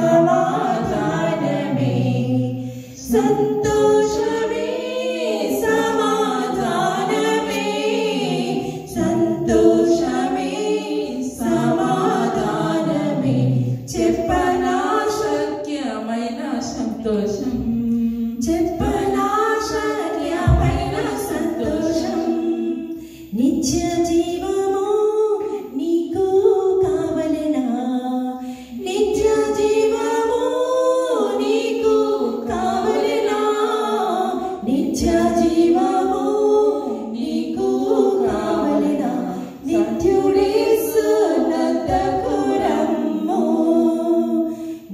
సమాధానమే సంతోషమే సమాధానమే సంతోషమే సమాధానమే చెప్పనా శక్యమైన సంతోషం చెప్పనా శక్యమైన సంతోషం నిత్య జీవము నీకు కావలెనా నిత్య జీవము నీకు కావలెనా నిత్య జీవము నీకు కావలెనా నిత్యుడేసు నద్దకు రమ్ము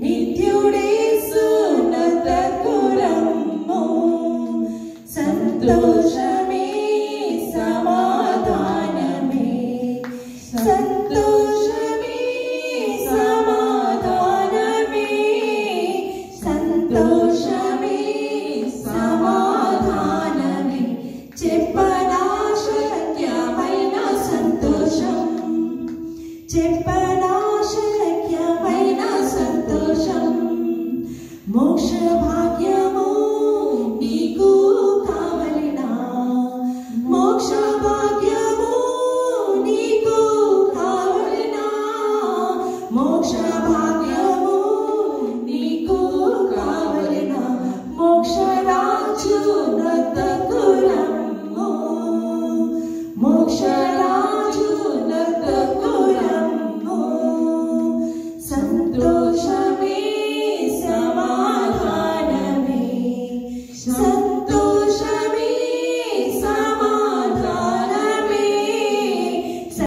నిత్యుడేసు నద్దకు రమ్ము సంతోషమే సమాధానమే సంతోషమే సమాధానమే సంతోషమే సమాధానమే చెప్పనా శక్యమైన సంతోషం చెప్పనా శక్యమైన సంతోషం మోక్ష